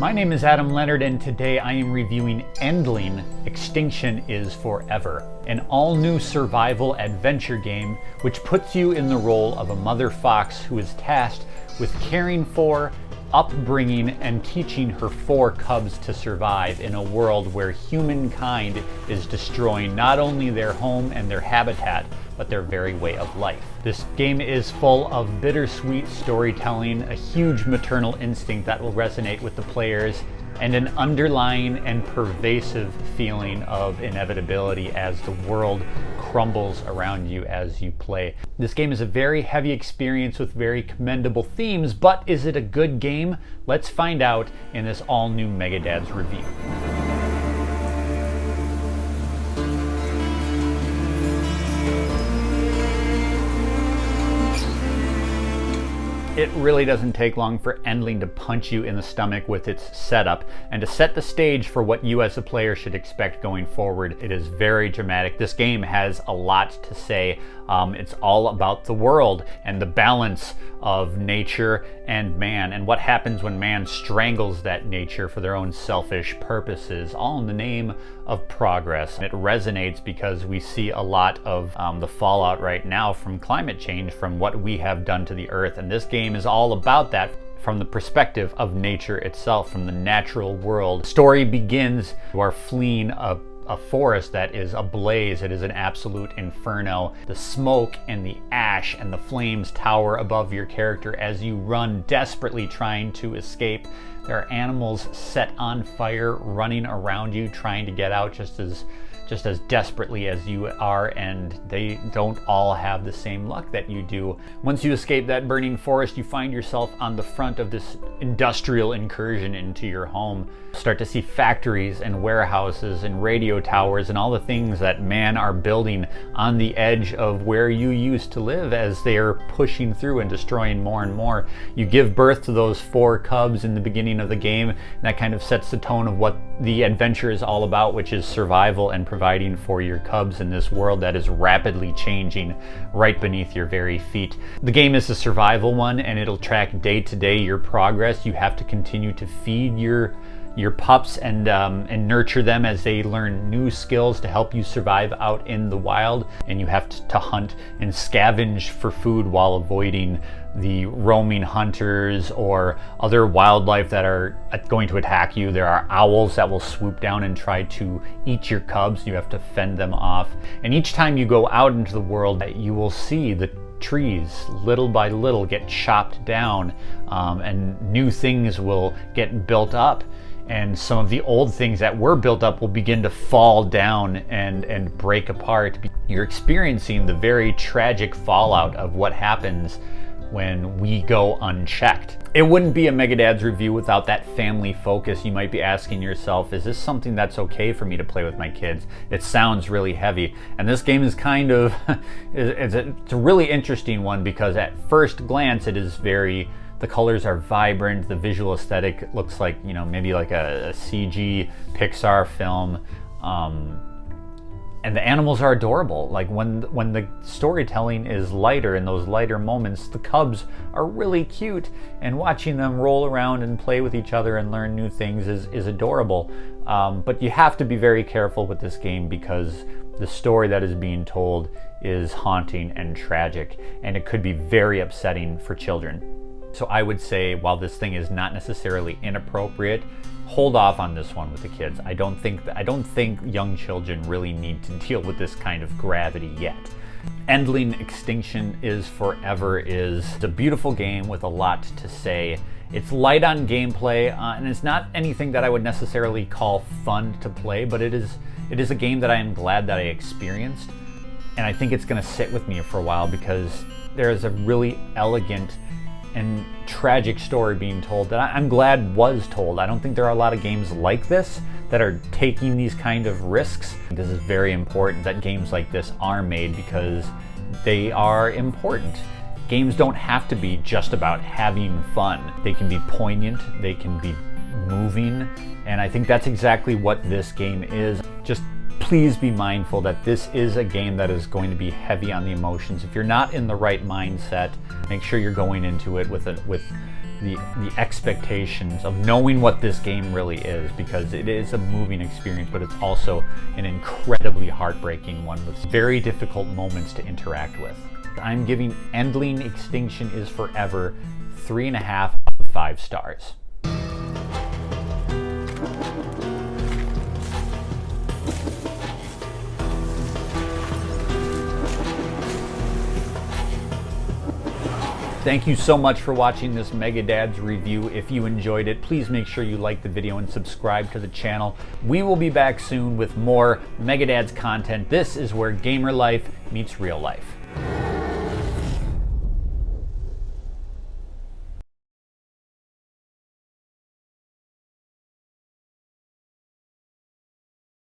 My name is Adam Leonard, and today I am reviewing Endling, Extinction is Forever, an all-new survival adventure game which puts you in the role of a mother fox who is tasked with caring for, upbringing, and teaching her 4 cubs to survive in a world where humankind is destroying not only their home and their habitat, but their very way of life. This game is full of bittersweet storytelling, a huge maternal instinct that will resonate with the players, and an underlying and pervasive feeling of inevitability as the world crumbles around you as you play. This game is a very heavy experience with very commendable themes, but is it a good game? Let's find out in this all-new Megadad's review. It really doesn't take long for Endling to punch you in the stomach with its setup and to set the stage for what you as a player should expect going forward. It is very dramatic. This game has a lot to say. It's all about the world and the balance of nature and man, and what happens when man strangles that nature for their own selfish purposes, all in the name of progress. It resonates because we see a lot of the fallout right now from climate change, from what we have done to the earth, and this game is all about that from the perspective of nature itself, from the natural world. The story begins, you are fleeing a forest that is ablaze. It is an absolute inferno. The smoke and the ash and the flames tower above your character as you run desperately trying to escape. There are animals set on fire running around you trying to get out just as desperately as you are, and they don't all have the same luck that you do. Once you escape that burning forest, you find yourself on the front of this industrial incursion into your home. Start to see factories and warehouses and radio towers and all the things that man are building on the edge of where you used to live as they are pushing through and destroying more and more. You give birth to those 4 cubs in the beginning of the game, and that kind of sets the tone of what the adventure is all about, which is survival and providing for your cubs in this world that is rapidly changing right beneath your very feet. The game is a survival one, and it'll track day to day your progress. You have to continue to feed your pups and nurture them as they learn new skills to help you survive out in the wild, and you have to hunt and scavenge for food while avoiding the roaming hunters or other wildlife that are going to attack you. There are owls that will swoop down and try to eat your cubs. You have to fend them off, and each time you go out into the world, you will see the trees little by little get chopped down, and new things will get built up, and some of the old things that were built up will begin to fall down and break apart. You're experiencing the very tragic fallout of what happens when we go unchecked. It wouldn't be a Megadad's review without that family focus. You might be asking yourself, is this something that's okay for me to play with my kids? It sounds really heavy, and this game is kind of it's a really interesting one, because at first glance it is the colors are vibrant, the visual aesthetic looks like, maybe like a CG Pixar film, and the animals are adorable. Like when the storytelling is lighter, in those lighter moments, the cubs are really cute, and watching them roll around and play with each other and learn new things is adorable. But you have to be very careful with this game, because the story that is being told is haunting and tragic, and it could be very upsetting for children. So I would say, while this thing is not necessarily inappropriate, hold off on this one with the kids. I don't think young children really need to deal with this kind of gravity yet. Endling Extinction is Forever is a beautiful game with a lot to say. It's light on gameplay, and it's not anything that I would necessarily call fun to play, but it is a game that I am glad that I experienced, and I think it's going to sit with me for a while, because there is a really elegant and tragic story being told that I'm glad was told. I don't think there are a lot of games like this that are taking these kind of risks. This is very important that games like this are made, because they are important. Games don't have to be just about having fun. They can be poignant, they can be moving, and I think that's exactly what this game is. Just please be mindful that this is a game that is going to be heavy on the emotions. If you're not in the right mindset, make sure you're going into it with the expectations of knowing what this game really is, because it is a moving experience, but it's also an incredibly heartbreaking one with very difficult moments to interact with. I'm giving Endling Extinction is Forever 3.5 out of 5 stars. Thank you so much for watching this Megadad's review. If you enjoyed it, please make sure you like the video and subscribe to the channel. We will be back soon with more Megadad's content. This is where gamer life meets real life.